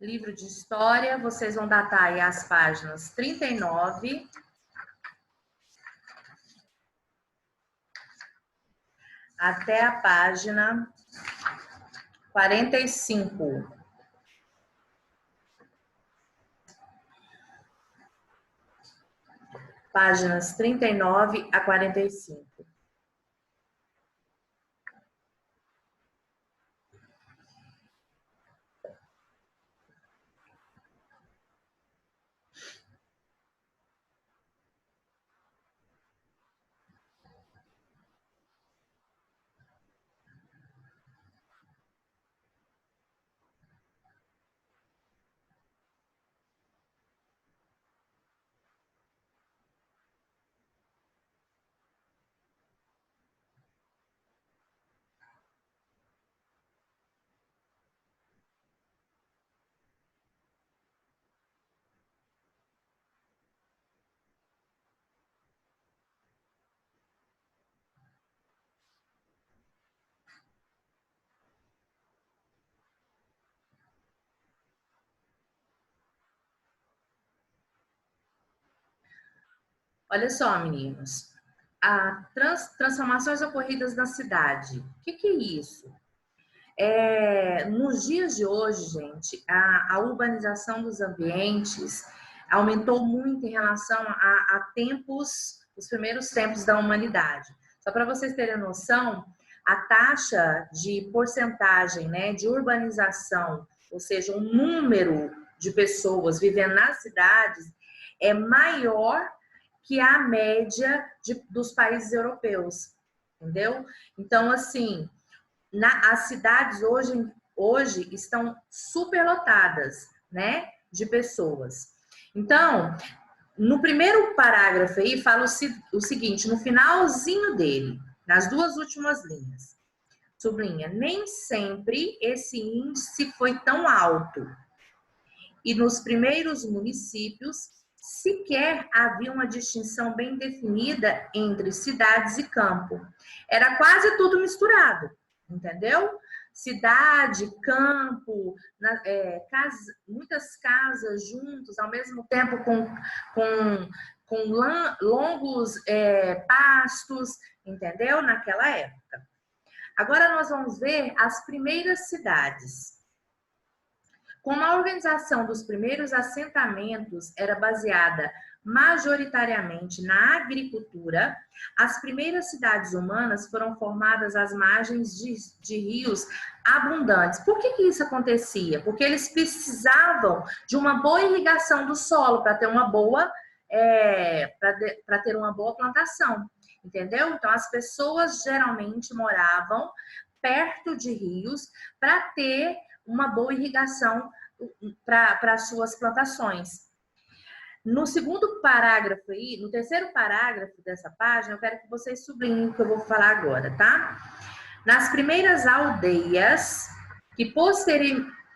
Livro de História, vocês vão datar aí as páginas 39 até a página 45. Páginas 39 a 45. Olha só, meninos. Transformações ocorridas na cidade. O que é isso? Nos dias de hoje, gente, a urbanização dos ambientes aumentou muito em relação a tempos, os primeiros tempos da humanidade. Só para vocês terem noção, a taxa de porcentagem, né, de urbanização, ou seja, o número de pessoas vivendo nas cidades é maior que a média dos países europeus, entendeu? Então, assim, as cidades hoje estão superlotadas, né, de pessoas. Então, no primeiro parágrafo aí, fala o seguinte, no finalzinho dele, nas duas últimas linhas, sublinha, nem sempre esse índice foi tão alto. E nos primeiros municípios, sequer havia uma distinção bem definida entre cidades e campo. Era quase tudo misturado, entendeu? Cidade, campo, muitas casas juntos, ao mesmo tempo com longos pastos, entendeu? Naquela época. Agora nós vamos ver as primeiras cidades. Como a organização dos primeiros assentamentos era baseada majoritariamente na agricultura, as primeiras cidades humanas foram formadas às margens de rios abundantes. Por que isso acontecia? Porque eles precisavam de uma boa irrigação do solo para ter uma boa plantação, entendeu? Então as pessoas geralmente moravam perto de rios para ter uma boa irrigação para as suas plantações. No segundo parágrafo aí, no terceiro parágrafo dessa página, eu quero que vocês sublinhem o que eu vou falar agora, tá? Nas primeiras aldeias, que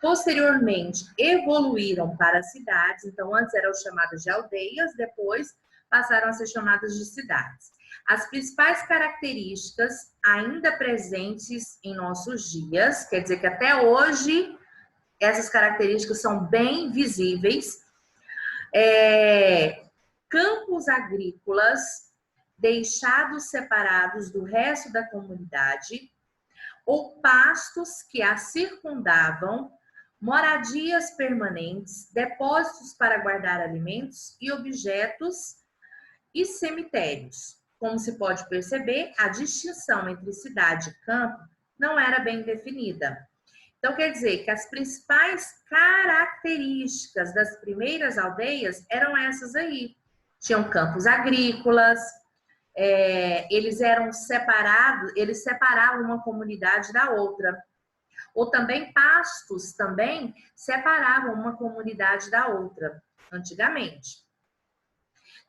posteriormente evoluíram para cidades, então antes eram chamadas de aldeias, depois passaram a ser chamadas de cidades. As principais características ainda presentes em nossos dias, quer dizer que até hoje essas características são bem visíveis. Campos agrícolas deixados separados do resto da comunidade, ou pastos que a circundavam, moradias permanentes, depósitos para guardar alimentos e objetos e cemitérios. Como se pode perceber, a distinção entre cidade e campo não era bem definida. Então, quer dizer que as principais características das primeiras aldeias eram essas aí. Tinham campos agrícolas, eles eram separados, eles separavam uma comunidade da outra. Ou também pastos também separavam uma comunidade da outra, antigamente.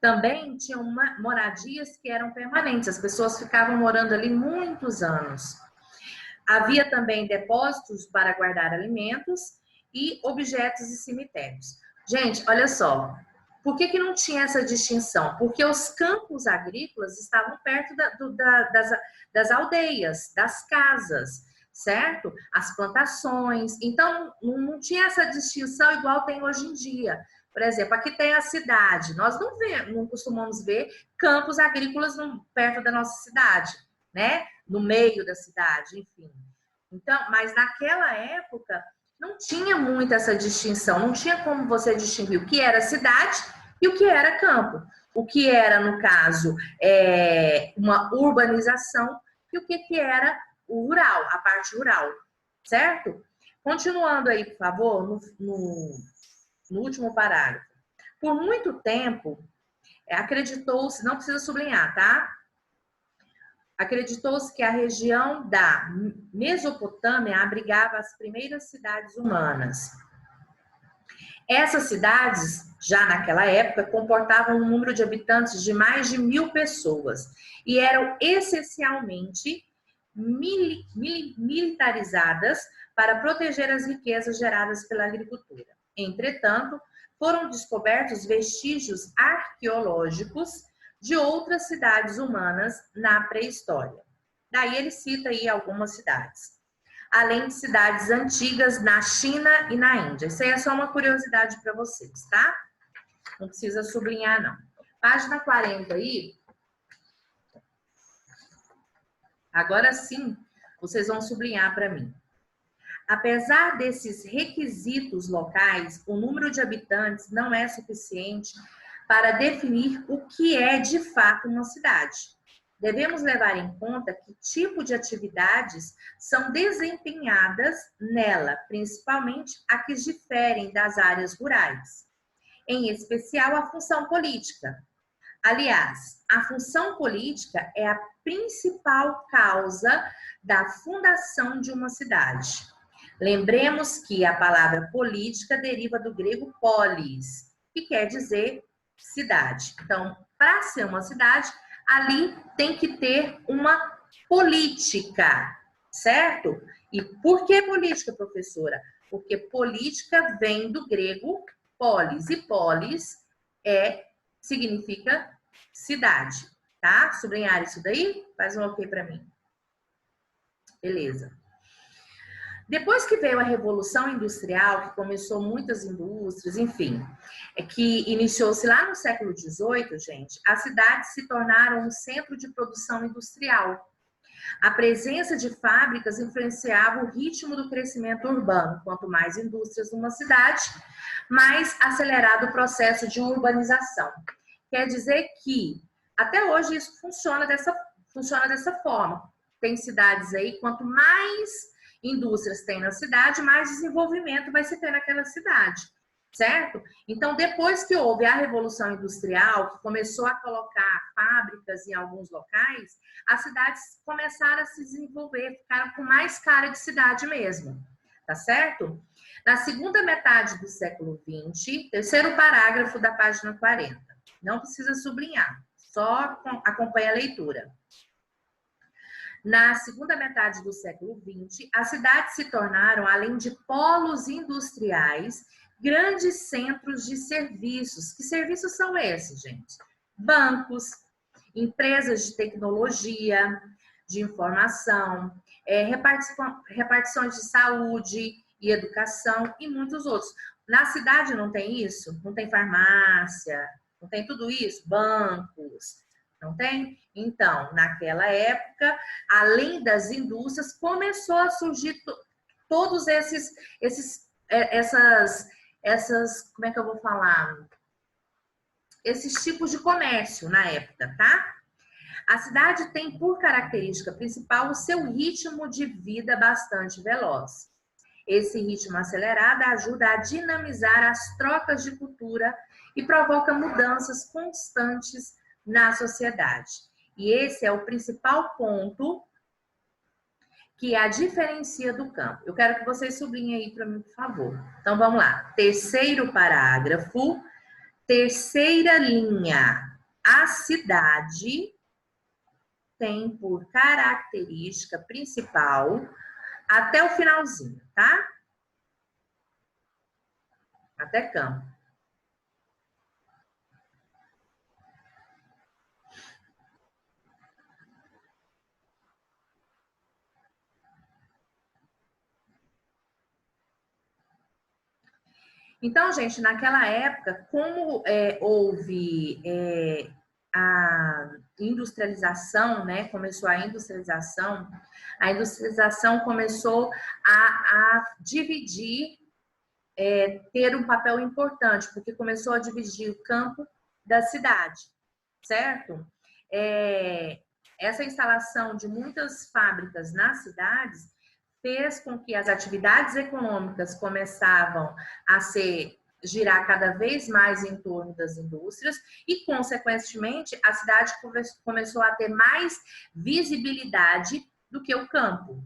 Também tinham moradias que eram permanentes, as pessoas ficavam morando ali muitos anos. Havia também depósitos para guardar alimentos e objetos e cemitérios. Gente, olha só, por que não tinha essa distinção? Porque os campos agrícolas estavam perto das aldeias, das casas. certo? As plantações. Então, não tinha essa distinção igual tem hoje em dia. Por exemplo, aqui tem a cidade. Nós não costumamos ver campos agrícolas perto da nossa cidade, né? No meio da cidade, enfim. Então, mas naquela época não tinha muito essa distinção, não tinha como você distinguir o que era cidade e o que era campo. O que era, no caso, uma urbanização e o que era o rural, a parte rural, certo? Continuando aí, por favor, no último parágrafo. Por muito tempo, acreditou-se, não precisa sublinhar, tá? Acreditou-se que a região da Mesopotâmia abrigava as primeiras cidades humanas. Essas cidades, já naquela época, comportavam um número de habitantes de mais de 1.000 pessoas e eram essencialmente militarizadas para proteger as riquezas geradas pela agricultura. Entretanto, foram descobertos vestígios arqueológicos de outras cidades humanas na pré-história. Daí ele cita aí algumas cidades. Além de cidades antigas na China e na Índia. Isso aí é só uma curiosidade para vocês, tá? Não precisa sublinhar, não. Página 40 aí. Agora sim, vocês vão sublinhar para mim. Apesar desses requisitos locais, o número de habitantes não é suficiente para definir o que é de fato uma cidade. Devemos levar em conta que tipo de atividades são desempenhadas nela, principalmente as que diferem das áreas rurais, em especial a função política. Aliás, a função política é a principal causa da fundação de uma cidade. Lembremos que a palavra política deriva do grego polis, que quer dizer cidade. Então, para ser uma cidade, ali tem que ter uma política, certo? E por que política, professora? Porque política vem do grego polis, e polis significa cidade, tá? Sublinhar isso daí? Faz um ok para mim. Beleza. Depois que veio a Revolução Industrial, que começou muitas indústrias, enfim, que iniciou-se lá no século XVIII, gente, as cidades se tornaram um centro de produção industrial. A presença de fábricas influenciava o ritmo do crescimento urbano. Quanto mais indústrias numa cidade, mais acelerado o processo de urbanização. Quer dizer que, até hoje, isso funciona dessa forma. Tem cidades aí, quanto mais indústrias tem na cidade, mais desenvolvimento vai se ter naquela cidade, certo? Então, depois que houve a Revolução Industrial, que começou a colocar fábricas em alguns locais, as cidades começaram a se desenvolver, ficaram com mais cara de cidade mesmo, tá certo? Na segunda metade do século XX, terceiro parágrafo da página 40. Não precisa sublinhar, só acompanha a leitura. Na segunda metade do século XX, as cidades se tornaram, além de polos industriais, grandes centros de serviços. Que serviços são esses, gente? Bancos, empresas de tecnologia, de informação, repartições de saúde e educação e muitos outros. Na cidade não tem isso? Não tem farmácia? Não tem tudo isso? Bancos? Não tem? Então, naquela época, além das indústrias, começou a surgir todos essas, como é que eu vou falar? Esses tipos de comércio na época, tá? A cidade tem por característica principal o seu ritmo de vida bastante veloz. Esse ritmo acelerado ajuda a dinamizar as trocas de cultura e provoca mudanças constantes na sociedade. E esse é o principal ponto que a diferencia do campo. Eu quero que vocês sublinhem aí para mim, por favor. Então, vamos lá. Terceiro parágrafo, terceira linha. A cidade tem por característica principal, até o finalzinho, tá? Até campo. Então, gente, naquela época, como houve a industrialização, né? Começou a industrialização começou a dividir, ter um papel importante, porque começou a dividir o campo da cidade, certo? Essa instalação de muitas fábricas nas cidades fez com que as atividades econômicas começavam a girar cada vez mais em torno das indústrias e, consequentemente, a cidade começou a ter mais visibilidade do que o campo,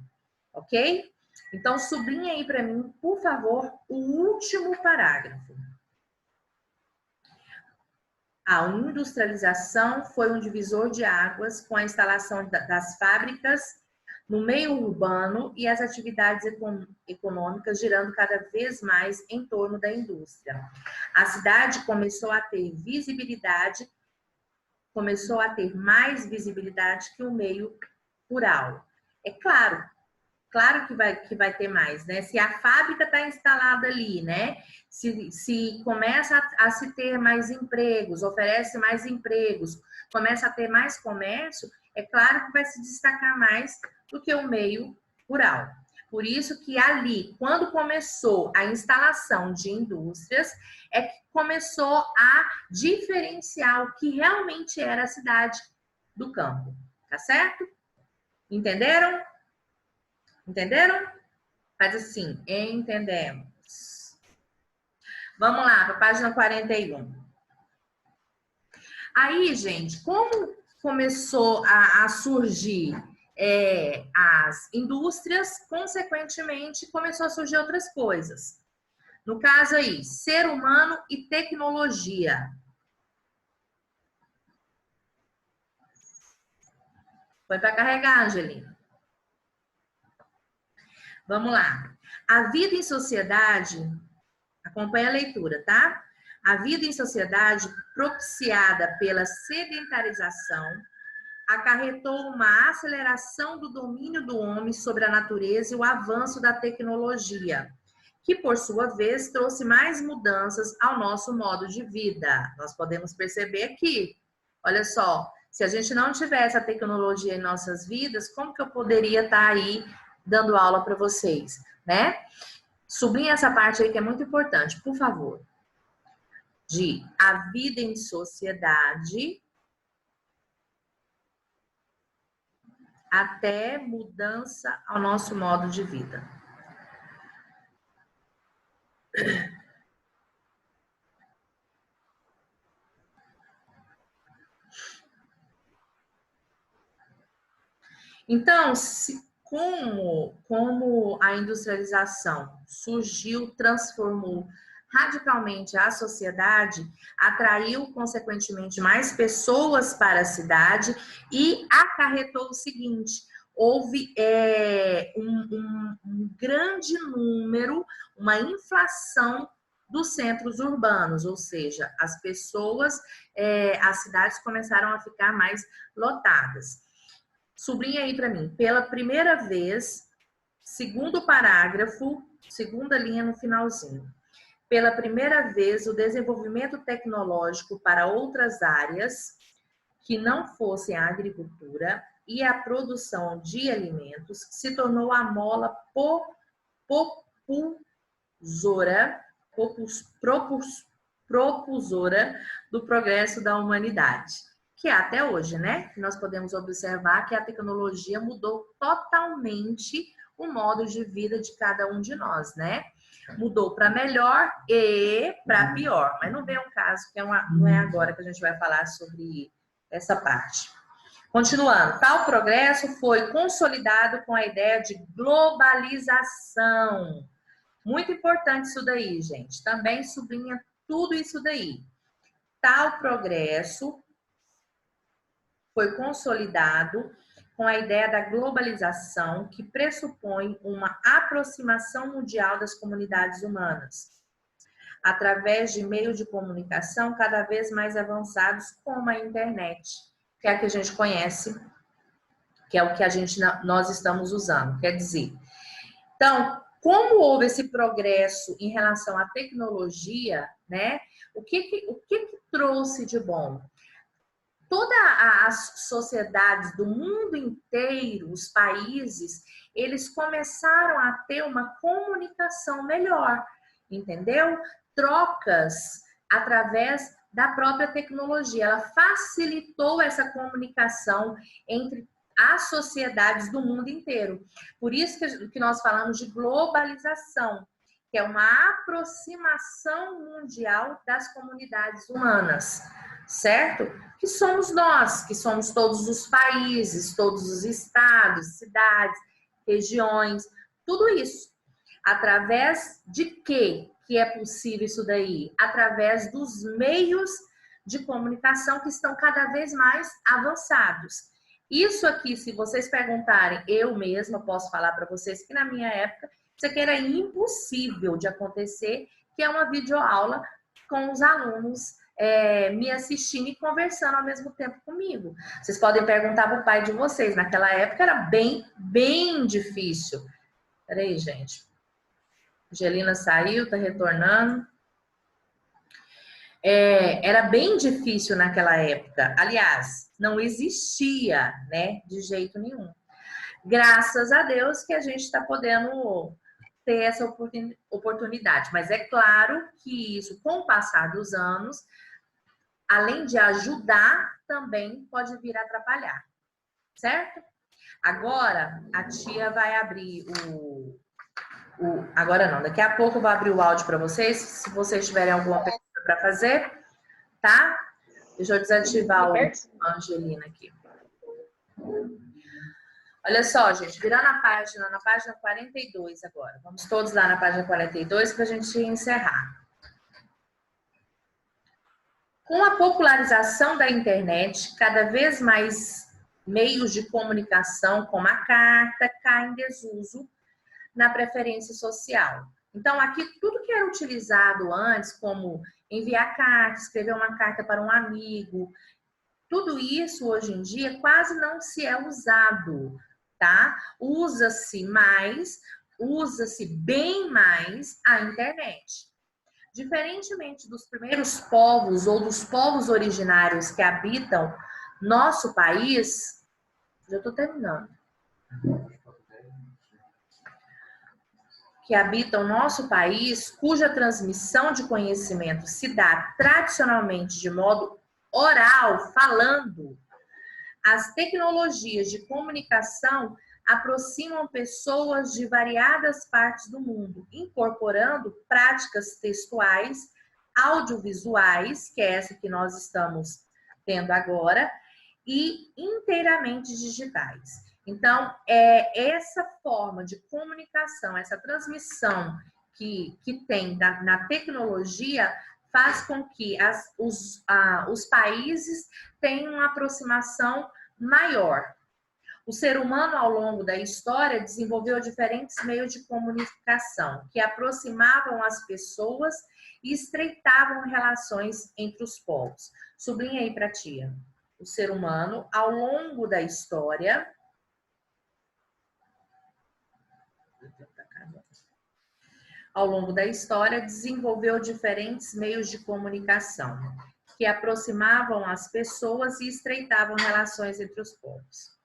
ok? Então, sublinha aí para mim, por favor, o último parágrafo. A industrialização foi um divisor de águas com a instalação das fábricas no meio urbano e as atividades econômicas girando cada vez mais em torno da indústria. A cidade começou a ter visibilidade, começou a ter mais visibilidade que o meio rural. É claro que vai ter mais, né? Se a fábrica está instalada ali, né? Se começa a se ter mais empregos, oferece mais empregos, começa a ter mais comércio, é claro que vai se destacar mais do que o meio rural. Por isso que ali, quando começou a instalação de indústrias, é que começou a diferenciar o que realmente era a cidade do campo, tá certo? Entenderam? Entenderam? Faz assim, entendemos. Vamos lá, para a página 41. Aí, gente, como começou a surgir as indústrias, consequentemente, começou a surgir outras coisas. No caso aí, ser humano e tecnologia. Foi para carregar, Angelina. Vamos lá. A vida em sociedade, acompanha a leitura, tá? A vida em sociedade propiciada pela sedentarização acarretou uma aceleração do domínio do homem sobre a natureza e o avanço da tecnologia, que, por sua vez, trouxe mais mudanças ao nosso modo de vida. Nós podemos perceber aqui, olha só, se a gente não tivesse a tecnologia em nossas vidas, como que eu poderia estar aí dando aula para vocês, né? Sublinha essa parte aí que é muito importante, por favor. De a vida em sociedade até mudança ao nosso modo de vida. Então, como a industrialização surgiu, transformou radicalmente a sociedade, atraiu, consequentemente, mais pessoas para a cidade e acarretou o seguinte: houve um grande número, uma inflação dos centros urbanos, ou seja, as pessoas, as cidades começaram a ficar mais lotadas. Sublinha aí para mim, pela primeira vez, segundo parágrafo, segunda linha no finalzinho. Pela primeira vez, o desenvolvimento tecnológico para outras áreas que não fossem a agricultura e a produção de alimentos se tornou a mola propulsora do progresso da humanidade. Que é até hoje, né? Nós podemos observar que a tecnologia mudou totalmente o modo de vida de cada um de nós, né? Mudou para melhor e para pior. Mas não vem um caso que não é agora que a gente vai falar sobre essa parte. Continuando, tal progresso foi consolidado com a ideia de globalização. Muito importante isso daí, gente. Também sublinha tudo isso daí. Tal progresso foi consolidado com a ideia da globalização, que pressupõe uma aproximação mundial das comunidades humanas, através de meios de comunicação cada vez mais avançados, como a internet, que é a que a gente conhece, que é o que nós estamos usando. Quer dizer, então, Como houve esse progresso em relação à tecnologia, né? O que trouxe de bom? Todas as sociedades do mundo inteiro, os países, eles começaram a ter uma comunicação melhor, entendeu? Trocas através da própria tecnologia. Ela facilitou essa comunicação entre as sociedades do mundo inteiro. Por isso que nós falamos de globalização, que é uma aproximação mundial das comunidades humanas, certo? Que somos nós, que somos todos os países, todos os estados, cidades, regiões, tudo isso. Através de quê que é possível isso daí? Através dos meios de comunicação que estão cada vez mais avançados. Isso aqui, se vocês perguntarem, eu mesma posso falar para vocês que na minha época, isso aqui era impossível de acontecer, que é uma videoaula com os alunos me assistindo e conversando ao mesmo tempo comigo. Vocês podem perguntar para o pai de vocês, naquela época era bem difícil. Peraí, gente. Angelina saiu, tá retornando. Era bem difícil naquela época. Aliás, não existia, né, de jeito nenhum. Graças a Deus que a gente está podendo ter essa oportunidade. Mas é claro que isso, com o passar dos anos, além de ajudar, também pode vir a atrapalhar, certo? Agora, a tia vai abrir agora não, daqui a pouco eu vou abrir o áudio para vocês, se vocês tiverem alguma pergunta para fazer, tá? Deixa eu desativar o Angelina aqui. Olha só, gente, virando a página, na página 42 agora. Vamos todos lá na página 42 para a gente encerrar. Com a popularização da internet, cada vez mais meios de comunicação, como a carta, caem em desuso na preferência social. Então, aqui, tudo que era utilizado antes, como enviar carta, escrever uma carta para um amigo, tudo isso, hoje em dia, quase não se é usado, tá? Usa-se bem mais a internet. Diferentemente dos primeiros povos ou dos povos originários que habitam nosso país, já estou terminando, que habitam nosso país, cuja transmissão de conhecimento se dá tradicionalmente de modo oral, falando, as tecnologias de comunicação aproximam pessoas de variadas partes do mundo, incorporando práticas textuais, audiovisuais, que é essa que nós estamos tendo agora, e inteiramente digitais. Então, essa forma de comunicação, essa transmissão que tem na tecnologia, faz com que os países tenham uma aproximação maior. O ser humano, ao longo da história, desenvolveu diferentes meios de comunicação que aproximavam as pessoas e estreitavam relações entre os povos. Sublinha aí para a tia. O ser humano, ao longo da história, desenvolveu diferentes meios de comunicação que aproximavam as pessoas e estreitavam relações entre os povos.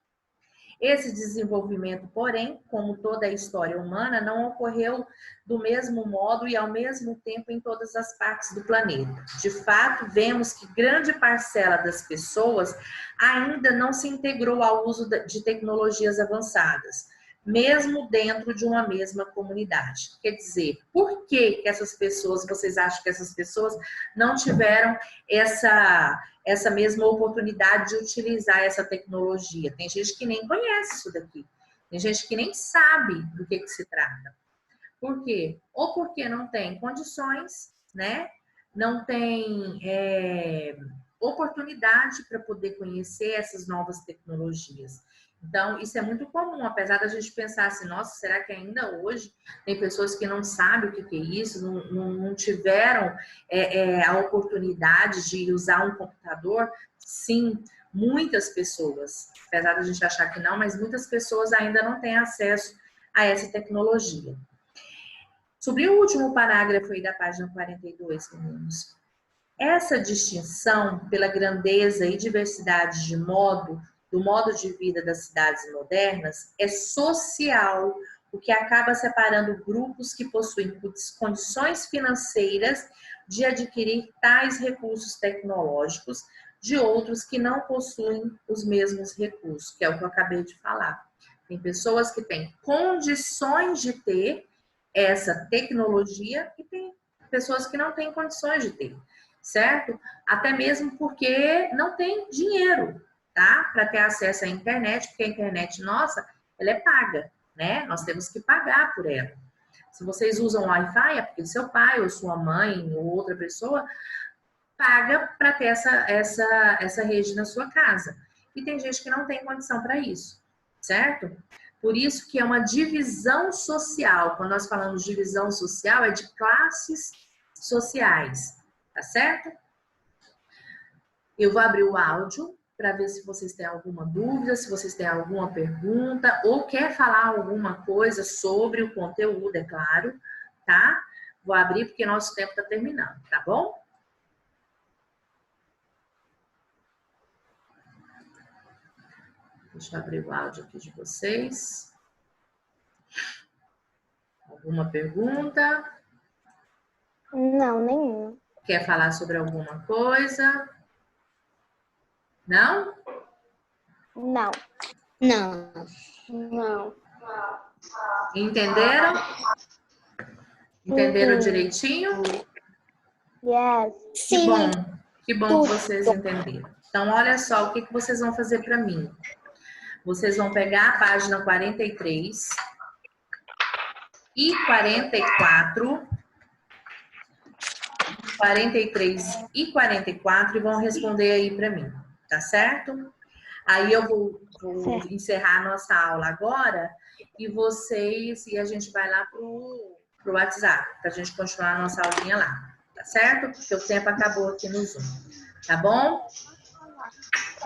Esse desenvolvimento, porém, como toda a história humana, não ocorreu do mesmo modo e ao mesmo tempo em todas as partes do planeta. De fato, vemos que grande parcela das pessoas ainda não se integrou ao uso de tecnologias avançadas, mesmo dentro de uma mesma comunidade. Quer dizer, por que essas pessoas, vocês acham que essas pessoas não tiveram essa mesma oportunidade de utilizar essa tecnologia? Tem gente que nem conhece isso daqui. Tem gente que nem sabe do que se trata. Por quê? Ou porque não tem condições, né? Não tem oportunidade para poder conhecer essas novas tecnologias. Então, isso é muito comum, apesar da gente pensar assim, nossa, será que ainda hoje tem pessoas que não sabem o que é isso, não tiveram a oportunidade de usar um computador? Sim, muitas pessoas, apesar da gente achar que não, mas muitas pessoas ainda não têm acesso a essa tecnologia. Sobre o último parágrafo aí da página 42, meninos. Essa distinção pela grandeza e diversidade do modo de vida das cidades modernas é social, o que acaba separando grupos que possuem condições financeiras de adquirir tais recursos tecnológicos de outros que não possuem os mesmos recursos, que é o que eu acabei de falar. Tem pessoas que têm condições de ter essa tecnologia e tem pessoas que não têm condições de ter, certo? Até mesmo porque não tem dinheiro, tá? Para ter acesso à internet, porque a internet nossa, ela é paga, né? Nós temos que pagar por ela. Se vocês usam Wi-Fi, é porque seu pai ou sua mãe ou outra pessoa paga para ter essa rede na sua casa. E tem gente que não tem condição para isso, certo? Por isso que é uma divisão social. Quando nós falamos de divisão social, é de classes sociais, tá certo? Eu vou abrir o áudio para ver se vocês têm alguma dúvida, se vocês têm alguma pergunta ou quer falar alguma coisa sobre o conteúdo, é claro, tá? Vou abrir porque nosso tempo está terminando, tá bom? Deixa eu abrir o áudio aqui de vocês. Alguma pergunta? Não, nenhuma. Quer falar sobre alguma coisa? Não? Não. Não. Não. Entenderam? Entenderam direitinho? Yes. Que bom. Que bom que vocês entenderam. Então, olha só o que vocês vão fazer para mim. Vocês vão pegar a página 43 e 44, 43 e 44 e vão responder aí para mim, tá certo? Aí eu vou encerrar a nossa aula agora e a gente vai lá pro WhatsApp, pra gente continuar a nossa aulinha lá, tá certo? Porque o tempo acabou aqui no Zoom, tá bom?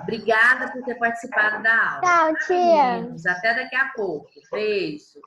Obrigada por ter participado da aula. Tchau, tia. Meninos, até daqui a pouco. Beijo.